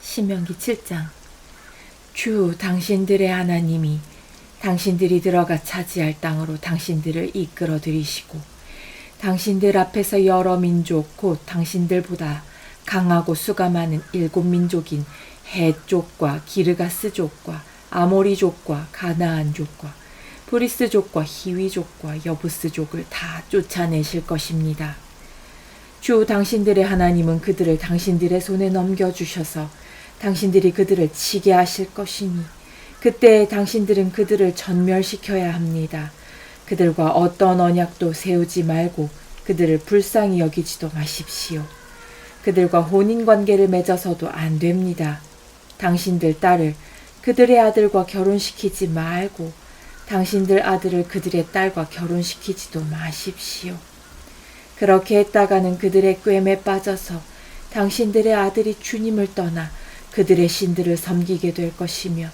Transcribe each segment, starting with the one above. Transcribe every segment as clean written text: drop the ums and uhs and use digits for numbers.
신명기 7장. 주 당신들의 하나님이 당신들이 들어가 차지할 땅으로 당신들을 이끌어 들이시고 당신들 앞에서 여러 민족 곧 당신들보다 강하고 수가 많은 7민족인 헷족과 기르가스족과 아모리족과 가나안족과 브리스족과 히위족과 여부스족을 다 쫓아내실 것입니다. 주 당신들의 하나님은 그들을 당신들의 손에 넘겨주셔서 당신들이 그들을 치게 하실 것이니 그때 당신들은 그들을 전멸시켜야 합니다. 그들과 어떤 언약도 세우지 말고 그들을 불쌍히 여기지도 마십시오. 그들과 혼인관계를 맺어서도 안 됩니다. 당신들 딸을 그들의 아들과 결혼시키지 말고 당신들 아들을 그들의 딸과 결혼시키지도 마십시오. 그렇게 했다가는 그들의 꾀에 빠져서 당신들의 아들이 주님을 떠나 그들의 신들을 섬기게 될 것이며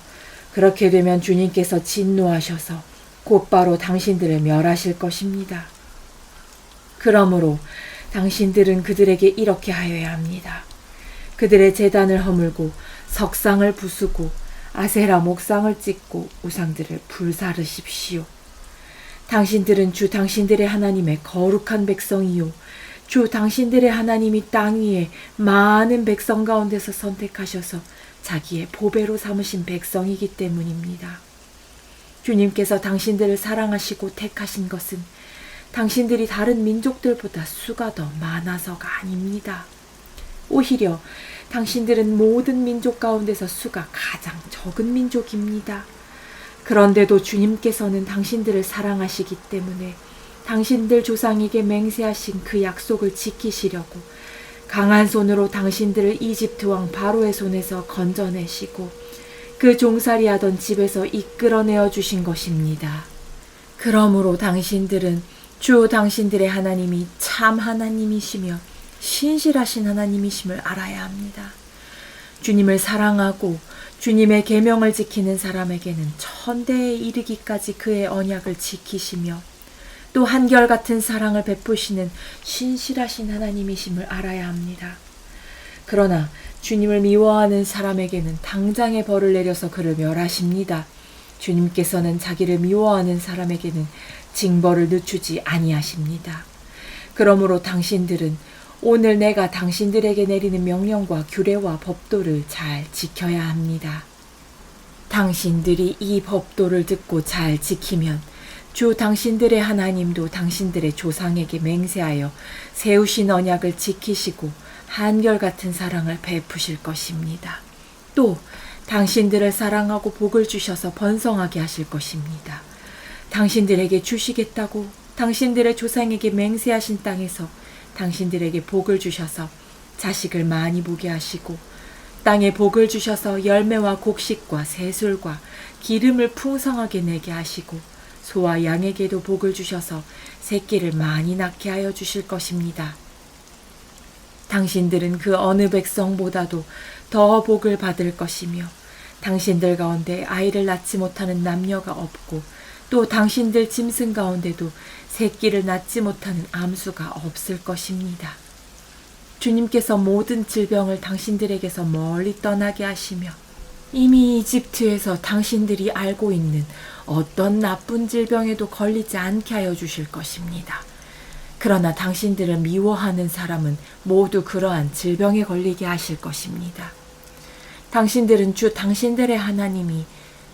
그렇게 되면 주님께서 진노하셔서 곧바로 당신들을 멸하실 것입니다. 그러므로 당신들은 그들에게 이렇게 하여야 합니다. 그들의 제단을 허물고 석상을 부수고 아세라 목상을 찍고 우상들을 불사르십시오. 당신들은 주 당신들의 하나님의 거룩한 백성이요 주 당신들의 하나님이 땅 위에 많은 백성 가운데서 선택하셔서 자기의 보배로 삼으신 백성이기 때문입니다. 주님께서 당신들을 사랑하시고 택하신 것은 당신들이 다른 민족들보다 수가 더 많아서가 아닙니다. 오히려 당신들은 모든 민족 가운데서 수가 가장 적은 민족입니다. 그런데도 주님께서는 당신들을 사랑하시기 때문에 당신들 조상에게 맹세하신 그 약속을 지키시려고 강한 손으로 당신들을 이집트 왕 바로의 손에서 건져내시고 그 종살이하던 집에서 이끌어내어 주신 것입니다. 그러므로 당신들은 주 당신들의 하나님이 참 하나님이시며 신실하신 하나님이심을 알아야 합니다. 주님을 사랑하고 주님의 계명을 지키는 사람에게는 천대에 이르기까지 그의 언약을 지키시며 또 한결같은 사랑을 베푸시는 신실하신 하나님이심을 알아야 합니다. 그러나 주님을 미워하는 사람에게는 당장의 벌을 내려서 그를 멸하십니다. 주님께서는 자기를 미워하는 사람에게는 징벌을 늦추지 아니하십니다. 그러므로 당신들은 오늘 내가 당신들에게 내리는 명령과 규례와 법도를 잘 지켜야 합니다. 당신들이 이 법도를 듣고 잘 지키면 주 당신들의 하나님도 당신들의 조상에게 맹세하여 세우신 언약을 지키시고 한결같은 사랑을 베푸실 것입니다. 또 당신들을 사랑하고 복을 주셔서 번성하게 하실 것입니다. 당신들에게 주시겠다고 당신들의 조상에게 맹세하신 땅에서 당신들에게 복을 주셔서 자식을 많이 보게 하시고 땅에 복을 주셔서 열매와 곡식과 새술과 기름을 풍성하게 내게 하시고 소와 양에게도 복을 주셔서 새끼를 많이 낳게 하여 주실 것입니다. 당신들은 그 어느 백성보다도 더 복을 받을 것이며 당신들 가운데 아이를 낳지 못하는 남녀가 없고 또 당신들 짐승 가운데도 새끼를 낳지 못하는 암수가 없을 것입니다. 주님께서 모든 질병을 당신들에게서 멀리 떠나게 하시며 이미 이집트에서 당신들이 알고 있는 어떤 나쁜 질병에도 걸리지 않게 하여 주실 것입니다. 그러나 당신들을 미워하는 사람은 모두 그러한 질병에 걸리게 하실 것입니다. 당신들은 주 당신들의 하나님이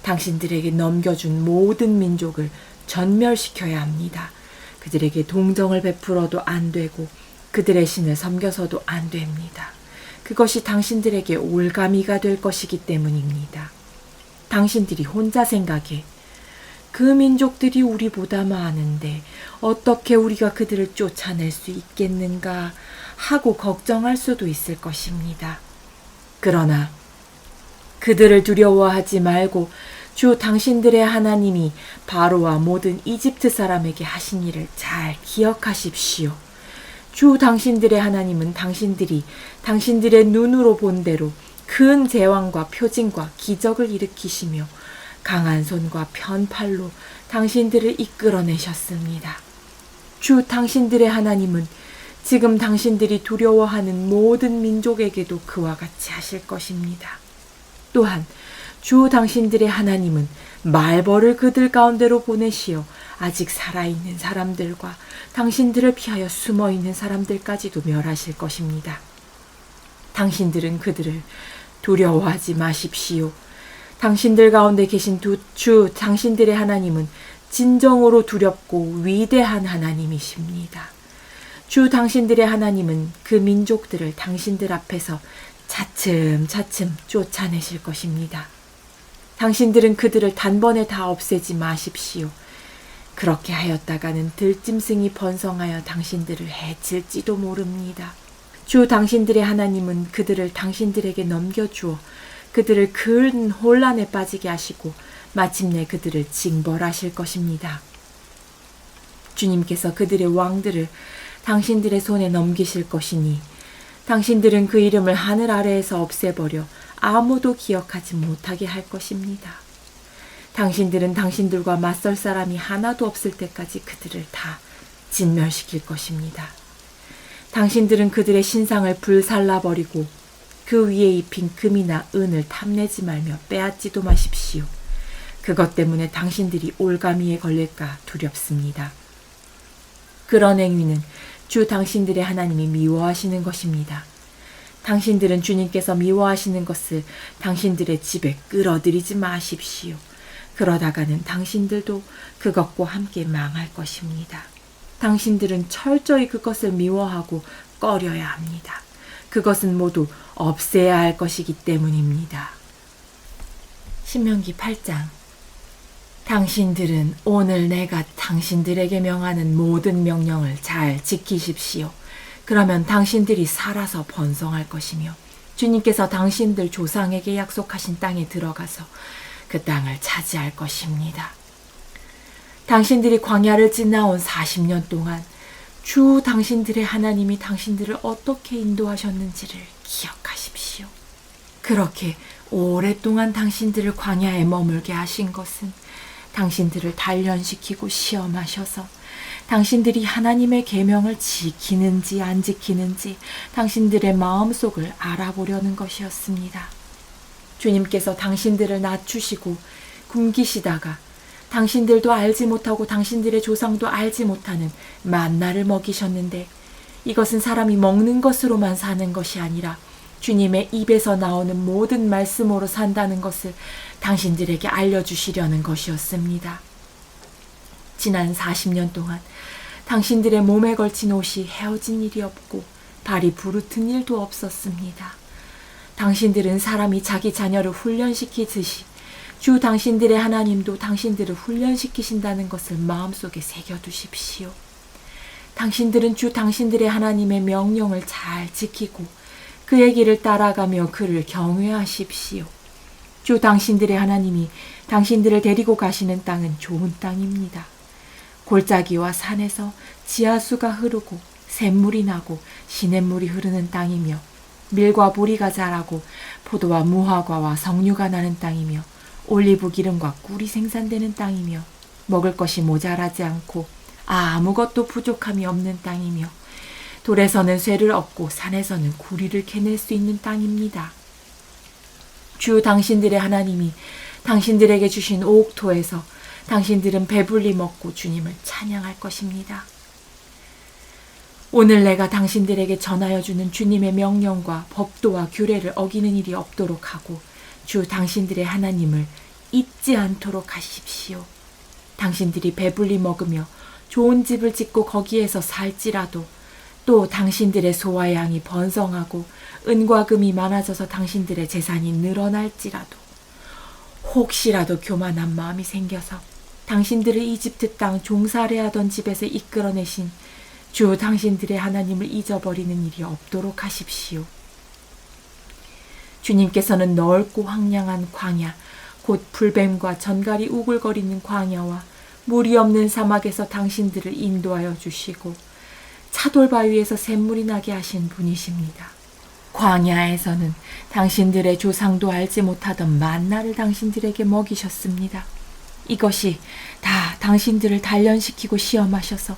당신들에게 넘겨준 모든 민족을 전멸시켜야 합니다. 그들에게 동정을 베풀어도 안 되고 그들의 신을 섬겨서도 안 됩니다. 그것이 당신들에게 올가미가 될 것이기 때문입니다. 당신들이 혼자 생각해 그 민족들이 우리보다 많은데 어떻게 우리가 그들을 쫓아낼 수 있겠는가 하고 걱정할 수도 있을 것입니다. 그러나 그들을 두려워하지 말고 주 당신들의 하나님이 바로와 모든 이집트 사람에게 하신 일을 잘 기억하십시오. 주 당신들의 하나님은 당신들이 당신들의 눈으로 본 대로 큰 제왕과 표징과 기적을 일으키시며 강한 손과 편팔로 당신들을 이끌어내셨습니다. 주 당신들의 하나님은 지금 당신들이 두려워하는 모든 민족에게도 그와 같이 하실 것입니다. 또한 주 당신들의 하나님은 말벌을 그들 가운데로 보내시어 아직 살아있는 사람들과 당신들을 피하여 숨어있는 사람들까지도 멸하실 것입니다. 당신들은 그들을 두려워하지 마십시오. 당신들 가운데 계신 주 당신들의 하나님은 진정으로 두렵고 위대한 하나님이십니다. 주 당신들의 하나님은 그 민족들을 당신들 앞에서 차츰차츰 쫓아내실 것입니다. 당신들은 그들을 단번에 다 없애지 마십시오. 그렇게 하였다가는 들짐승이 번성하여 당신들을 해칠지도 모릅니다. 주 당신들의 하나님은 그들을 당신들에게 넘겨주어 그들을 큰 혼란에 빠지게 하시고 마침내 그들을 징벌하실 것입니다. 주님께서 그들의 왕들을 당신들의 손에 넘기실 것이니 당신들은 그 이름을 하늘 아래에서 없애버려 아무도 기억하지 못하게 할 것입니다. 당신들은 당신들과 맞설 사람이 하나도 없을 때까지 그들을 다 진멸시킬 것입니다. 당신들은 그들의 신상을 불살라버리고 그 위에 입힌 금이나 은을 탐내지 말며 빼앗지도 마십시오. 그것 때문에 당신들이 올가미에 걸릴까 두렵습니다. 그런 행위는 주 당신들의 하나님이 미워하시는 것입니다. 당신들은 주님께서 미워하시는 것을 당신들의 집에 끌어들이지 마십시오. 그러다가는 당신들도 그것과 함께 망할 것입니다. 당신들은 철저히 그것을 미워하고 꺼려야 합니다. 그것은 모두 없애야 할 것이기 때문입니다. 신명기 8장. 당신들은 오늘 내가 당신들에게 명하는 모든 명령을 잘 지키십시오. 그러면 당신들이 살아서 번성할 것이며 주님께서 당신들 조상에게 약속하신 땅에 들어가서 그 땅을 차지할 것입니다. 당신들이 광야를 지나온 40년 동안 주 당신들의 하나님이 당신들을 어떻게 인도하셨는지를 기억하십시오. 그렇게 오랫동안 당신들을 광야에 머물게 하신 것은 당신들을 단련시키고 시험하셔서 당신들이 하나님의 계명을 지키는지 안 지키는지 당신들의 마음속을 알아보려는 것이었습니다. 주님께서 당신들을 낮추시고 굶기시다가 당신들도 알지 못하고 당신들의 조상도 알지 못하는 만나를 먹이셨는데 이것은 사람이 먹는 것으로만 사는 것이 아니라 주님의 입에서 나오는 모든 말씀으로 산다는 것을 당신들에게 알려주시려는 것이었습니다. 지난 40년 동안 당신들의 몸에 걸친 옷이 헤어진 일이 없고 발이 부르튼 일도 없었습니다. 당신들은 사람이 자기 자녀를 훈련시키듯이 주 당신들의 하나님도 당신들을 훈련시키신다는 것을 마음속에 새겨두십시오. 당신들은 주 당신들의 하나님의 명령을 잘 지키고 그의 길을 따라가며 그를 경외하십시오. 주 당신들의 하나님이 당신들을 데리고 가시는 땅은 좋은 땅입니다. 골짜기와 산에서 지하수가 흐르고 샘물이 나고 시냇물이 흐르는 땅이며 밀과 보리가 자라고 포도와 무화과와 석류가 나는 땅이며 올리브 기름과 꿀이 생산되는 땅이며 먹을 것이 모자라지 않고 아무것도 부족함이 없는 땅이며 돌에서는 쇠를 얻고 산에서는 구리를 캐낼 수 있는 땅입니다. 주 당신들의 하나님이 당신들에게 주신 옥토에서 당신들은 배불리 먹고 주님을 찬양할 것입니다. 오늘 내가 당신들에게 전하여 주는 주님의 명령과 법도와 규례를 어기는 일이 없도록 하고 주 당신들의 하나님을 잊지 않도록 하십시오. 당신들이 배불리 먹으며 좋은 집을 짓고 거기에서 살지라도 또 당신들의 소와 양이 번성하고 은과 금이 많아져서 당신들의 재산이 늘어날지라도 혹시라도 교만한 마음이 생겨서 당신들을 이집트 땅 종살이하던 집에서 이끌어내신 주 당신들의 하나님을 잊어버리는 일이 없도록 하십시오. 주님께서는 넓고 황량한 광야, 곧 불뱀과 전갈이 우글거리는 광야와 물이 없는 사막에서 당신들을 인도하여 주시고 차돌바위에서 샘물이 나게 하신 분이십니다. 광야에서는 당신들의 조상도 알지 못하던 만나를 당신들에게 먹이셨습니다. 이것이 다 당신들을 단련시키고 시험하셔서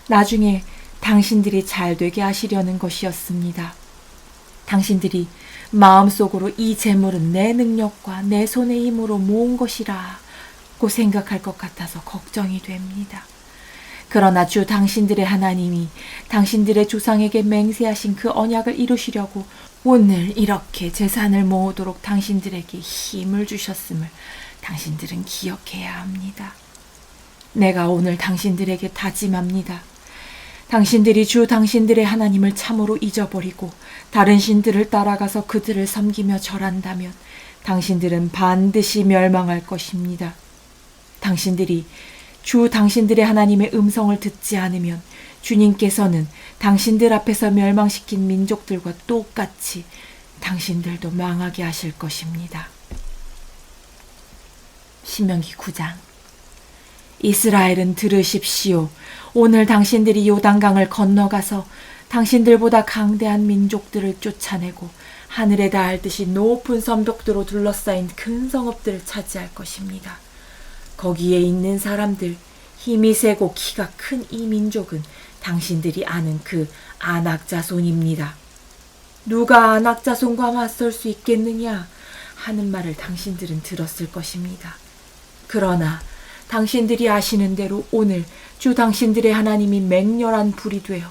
나중에 당신들이 잘 되게 하시려는 것이었습니다. 당신들이 마음속으로 이 재물은 내 능력과 내 손의 힘으로 모은 것이라고 생각할 것 같아서 걱정이 됩니다. 그러나 주 당신들의 하나님이 당신들의 조상에게 맹세하신 그 언약을 이루시려고 오늘 이렇게 재산을 모으도록 당신들에게 힘을 주셨음을 당신들은 기억해야 합니다. 내가 오늘 당신들에게 다짐합니다. 당신들이 주 당신들의 하나님을 참으로 잊어버리고 다른 신들을 따라가서 그들을 섬기며 절한다면 당신들은 반드시 멸망할 것입니다. 당신들이 주 당신들의 하나님의 음성을 듣지 않으면 주님께서는 당신들 앞에서 멸망시킨 민족들과 똑같이 당신들도 망하게 하실 것입니다. 신명기 9장. 이스라엘은 들으십시오. 오늘 당신들이 요단강을 건너가서 당신들보다 강대한 민족들을 쫓아내고 하늘에 닿을 듯이 높은 성벽들로 둘러싸인 큰 성읍들을 차지할 것입니다. 거기에 있는 사람들, 힘이 세고 키가 큰 이 민족은 당신들이 아는 그 아낙 자손입니다. 누가 아낙 자손과 맞설 수 있겠느냐 하는 말을 당신들은 들었을 것입니다. 그러나 당신들이 아시는 대로 오늘 주 당신들의 하나님이 맹렬한 불이 되어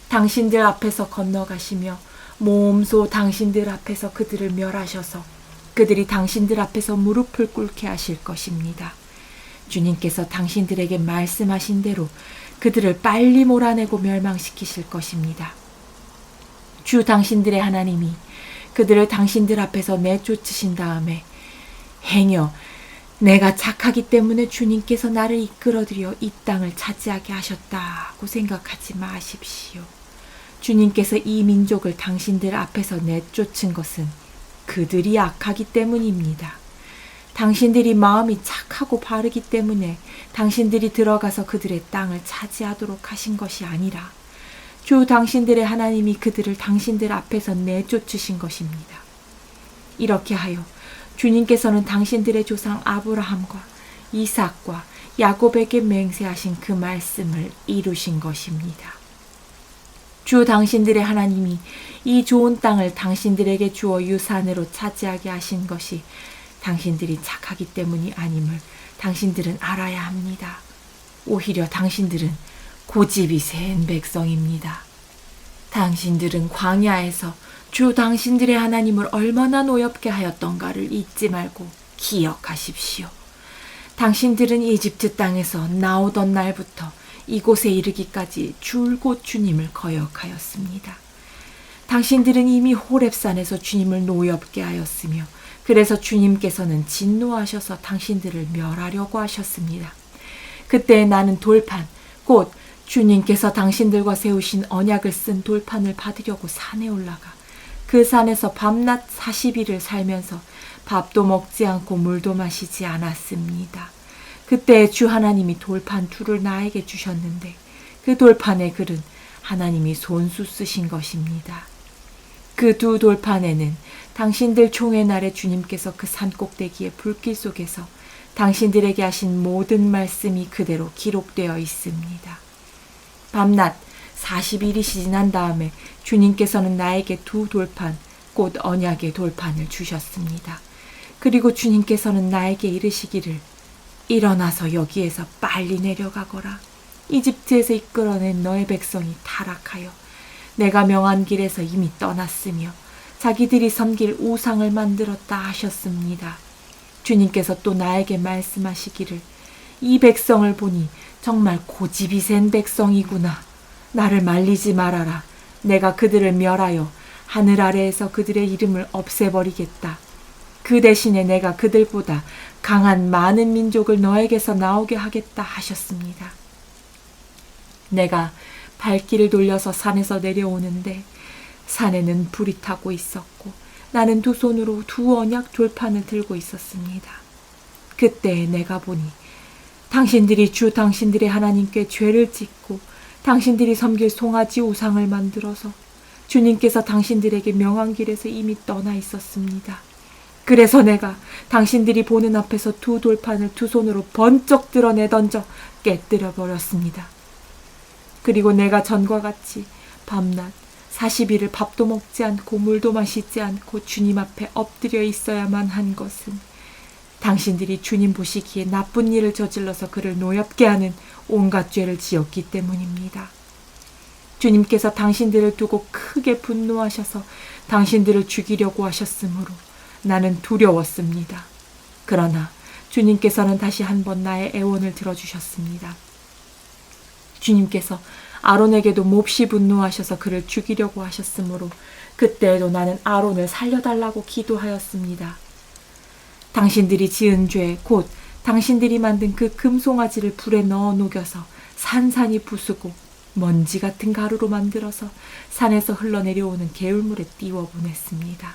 당신들 앞에서 건너가시며 몸소 당신들 앞에서 그들을 멸하셔서 그들이 당신들 앞에서 무릎을 꿇게 하실 것입니다. 주님께서 당신들에게 말씀하신 대로 그들을 빨리 몰아내고 멸망시키실 것입니다. 주 당신들의 하나님이 그들을 당신들 앞에서 내쫓으신 다음에 행여 내가 착하기 때문에 주님께서 나를 이끌어들여 이 땅을 차지하게 하셨다고 생각하지 마십시오. 주님께서 이 민족을 당신들 앞에서 내쫓은 것은 그들이 악하기 때문입니다. 당신들이 마음이 착하고 바르기 때문에 당신들이 들어가서 그들의 땅을 차지하도록 하신 것이 아니라 주 당신들의 하나님이 그들을 당신들 앞에서 내쫓으신 것입니다. 이렇게 하여 주님께서는 당신들의 조상 아브라함과 이삭과 야곱에게 맹세하신 그 말씀을 이루신 것입니다. 주 당신들의 하나님이 이 좋은 땅을 당신들에게 주어 유산으로 차지하게 하신 것이 당신들이 착하기 때문이 아님을 당신들은 알아야 합니다. 오히려 당신들은 고집이 센 백성입니다. 당신들은 광야에서 주 당신들의 하나님을 얼마나 노엽게 하였던가를 잊지 말고 기억하십시오. 당신들은 이집트 땅에서 나오던 날부터 이곳에 이르기까지 줄곧 주님을 거역하였습니다. 당신들은 이미 호렙산에서 주님을 노엽게 하였으며 그래서 주님께서는 진노하셔서 당신들을 멸하려고 하셨습니다. 그때 나는 돌판, 곧 주님께서 당신들과 세우신 언약을 쓴 돌판을 받으려고 산에 올라가 그 산에서 밤낮 40일을 살면서 밥도 먹지 않고 물도 마시지 않았습니다. 그때 주 하나님이 돌판 둘을 나에게 주셨는데 그 돌판의 글은 하나님이 손수 쓰신 것입니다. 그 두 돌판에는 당신들 총회 날에 주님께서 그 산꼭대기의 불길 속에서 당신들에게 하신 모든 말씀이 그대로 기록되어 있습니다. 밤낮 40일이 지난 다음에 주님께서는 나에게 두 돌판, 곧 언약의 돌판을 주셨습니다. 그리고 주님께서는 나에게 이르시기를 일어나서 여기에서 빨리 내려가거라. 이집트에서 이끌어낸 너의 백성이 타락하여 내가 명한 길에서 이미 떠났으며 자기들이 섬길 우상을 만들었다 하셨습니다. 주님께서 또 나에게 말씀하시기를 이 백성을 보니 정말 고집이 센 백성이구나. 나를 말리지 말아라. 내가 그들을 멸하여 하늘 아래에서 그들의 이름을 없애버리겠다. 그 대신에 내가 그들보다 강한 많은 민족을 너에게서 나오게 하겠다 하셨습니다. 내가 발길을 돌려서 산에서 내려오는데 산에는 불이 타고 있었고 나는 두 손으로 두 언약 돌판을 들고 있었습니다. 그때 내가 보니 당신들이 주 당신들의 하나님께 죄를 짓고 당신들이 섬길 송아지 우상을 만들어서 주님께서 당신들에게 명한 길에서 이미 떠나 있었습니다. 그래서 내가 당신들이 보는 앞에서 두 돌판을 두 손으로 번쩍 들어 내던져 깨뜨려 버렸습니다. 그리고 내가 전과 같이 밤낮 40일을 밥도 먹지 않고 물도 마시지 않고 주님 앞에 엎드려 있어야만 한 것은 당신들이 주님 보시기에 나쁜 일을 저질러서 그를 노엽게 하는 온갖 죄를 지었기 때문입니다. 주님께서 당신들을 두고 크게 분노하셔서 당신들을 죽이려고 하셨으므로 나는 두려웠습니다. 그러나 주님께서는 다시 한번 나의 애원을 들어주셨습니다. 주님께서 아론에게도 몹시 분노하셔서 그를 죽이려고 하셨으므로 그때에도 나는 아론을 살려달라고 기도하였습니다. 당신들이 지은 죄, 곧 당신들이 만든 그 금송아지를 불에 넣어 녹여서 산산이 부수고 먼지 같은 가루로 만들어서 산에서 흘러내려오는 개울물에 띄워 보냈습니다.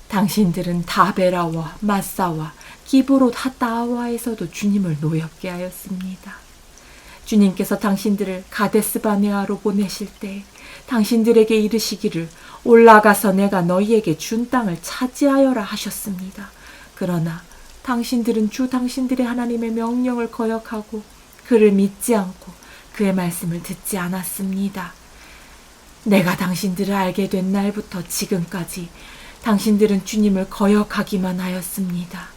당신들은 다베라와 마사와 기브롯 하다와에서도 주님을 노엽게 하였습니다. 주님께서 당신들을 가데스바네아로 보내실 때 당신들에게 이르시기를 올라가서 내가 너희에게 준 땅을 차지하여라 하셨습니다. 그러나 당신들은 주 당신들의 하나님의 명령을 거역하고 그를 믿지 않고 그의 말씀을 듣지 않았습니다. 내가 당신들을 알게 된 날부터 지금까지 당신들은 주님을 거역하기만 하였습니다.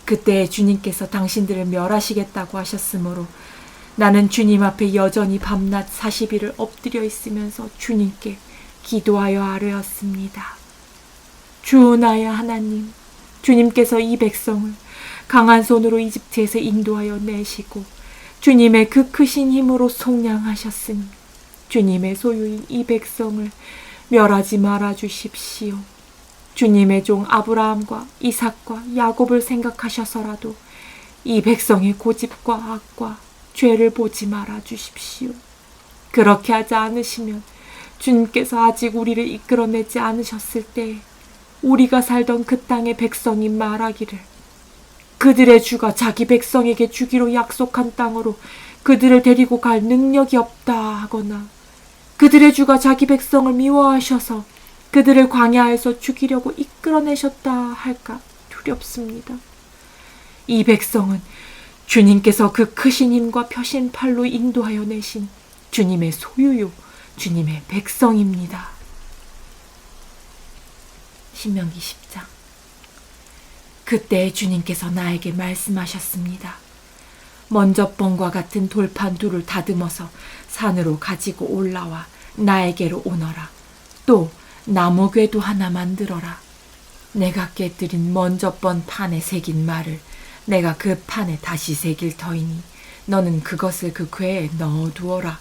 그때 주님께서 당신들을 멸하시겠다고 하셨으므로 나는 주님 앞에 여전히 밤낮 40일을 엎드려 있으면서 주님께 기도하여 아뢰었습니다. 주 나의 하나님, 주님께서 이 백성을 강한 손으로 이집트에서 인도하여 내시고 주님의 그 크신 힘으로 속량하셨으니 주님의 소유인 이 백성을 멸하지 말아 주십시오. 주님의 종 아브라함과 이삭과 야곱을 생각하셔서라도 이 백성의 고집과 악과 죄를 보지 말아 주십시오. 그렇게 하지 않으시면 주님께서 아직 우리를 이끌어내지 않으셨을 때에 우리가 살던 그 땅의 백성이 말하기를 그들의 주가 자기 백성에게 주기로 약속한 땅으로 그들을 데리고 갈 능력이 없다 하거나 그들의 주가 자기 백성을 미워하셔서 그들을 광야에서 죽이려고 이끌어내셨다 할까 두렵습니다. 이 백성은 주님께서 그 크신 힘과 펴신 팔로 인도하여 내신 주님의 소유요, 주님의 백성입니다. 신명기 10장. 그때 주님께서 나에게 말씀하셨습니다. 먼저번과 같은 돌판 둘을 다듬어서 산으로 가지고 올라와 나에게로 오너라. 또 나무궤도 하나 만들어라. 내가 깨뜨린 먼저번 판에 새긴 말을 내가 그 판에 다시 새길 터이니 너는 그것을 그 궤에 넣어두어라.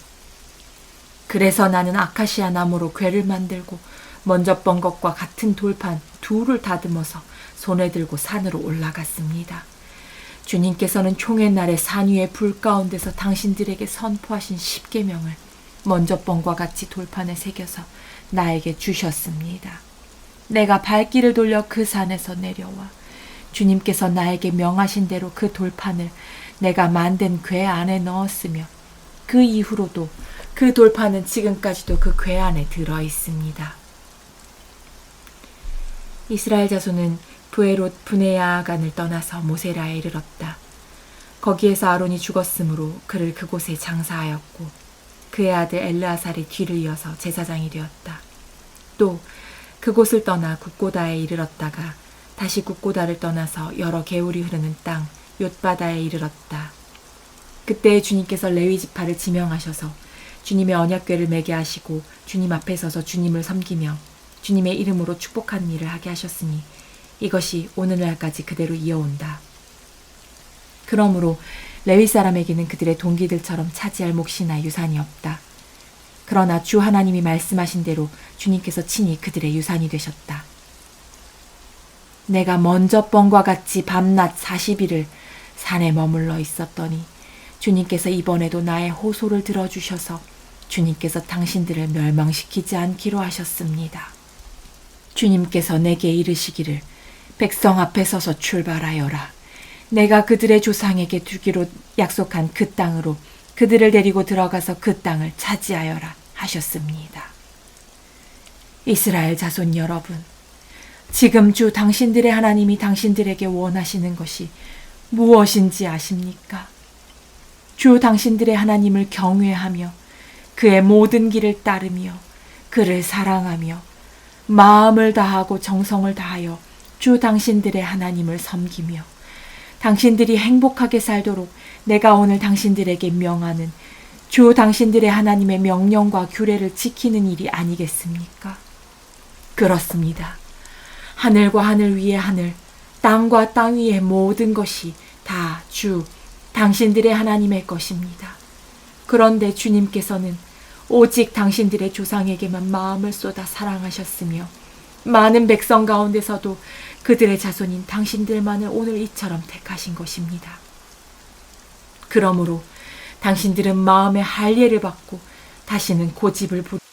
그래서 나는 아카시아 나무로 궤를 만들고 먼저번 것과 같은 돌판 둘을 다듬어서 손에 들고 산으로 올라갔습니다. 주님께서는 총의 날에 산 위에 불 가운데서 당신들에게 선포하신 십계명을 먼저번과 같이 돌판에 새겨서 나에게 주셨습니다. 내가 발길을 돌려 그 산에서 내려와 주님께서 나에게 명하신 대로 그 돌판을 내가 만든 궤 안에 넣었으며 그 이후로도 그 돌판은 지금까지도 그 궤 안에 들어 있습니다. 이스라엘 자손은 브에롯 브네야간을 떠나서 모세라에 이르렀다. 거기에서 아론이 죽었으므로 그를 그곳에 장사하였고 그의 아들 엘르아살이 뒤를 이어서 제사장이 되었다. 또 그곳을 떠나 굽고다에 이르렀다가 다시 굽고다를 떠나서 여러 개울이 흐르는 땅 욤바다에 이르렀다. 그때 주님께서 레위 지파를 지명하셔서 주님의 언약궤를 매게 하시고 주님 앞에 서서 주님을 섬기며 주님의 이름으로 축복하는 일을 하게 하셨으니 이것이 오늘날까지 그대로 이어온다. 그러므로 레위 사람에게는 그들의 동기들처럼 차지할 몫이나 유산이 없다. 그러나 주 하나님이 말씀하신 대로 주님께서 친히 그들의 유산이 되셨다. 내가 먼저번과 같이 밤낮 40일을 산에 머물러 있었더니 주님께서 이번에도 나의 호소를 들어주셔서 주님께서 당신들을 멸망시키지 않기로 하셨습니다. 주님께서 내게 이르시기를 백성 앞에 서서 출발하여라. 내가 그들의 조상에게 주기로 약속한 그 땅으로 그들을 데리고 들어가서 그 땅을 차지하여라 하셨습니다. 이스라엘 자손 여러분, 지금 주 당신들의 하나님이 당신들에게 원하시는 것이 무엇인지 아십니까? 주 당신들의 하나님을 경외하며 그의 모든 길을 따르며 그를 사랑하며 마음을 다하고 정성을 다하여 주 당신들의 하나님을 섬기며 당신들이 행복하게 살도록 내가 오늘 당신들에게 명하는 주 당신들의 하나님의 명령과 규례를 지키는 일이 아니겠습니까? 그렇습니다. 하늘과 하늘 위의 하늘, 땅과 땅 위의 모든 것이 다 주 당신들의 하나님의 것입니다. 그런데 주님께서는 오직 당신들의 조상에게만 마음을 쏟아 사랑하셨으며 많은 백성 가운데서도 그들의 자손인 당신들만을 오늘 이처럼 택하신 것입니다. 그러므로 당신들은 마음의 할례를 받고 다시는 고집을 부리지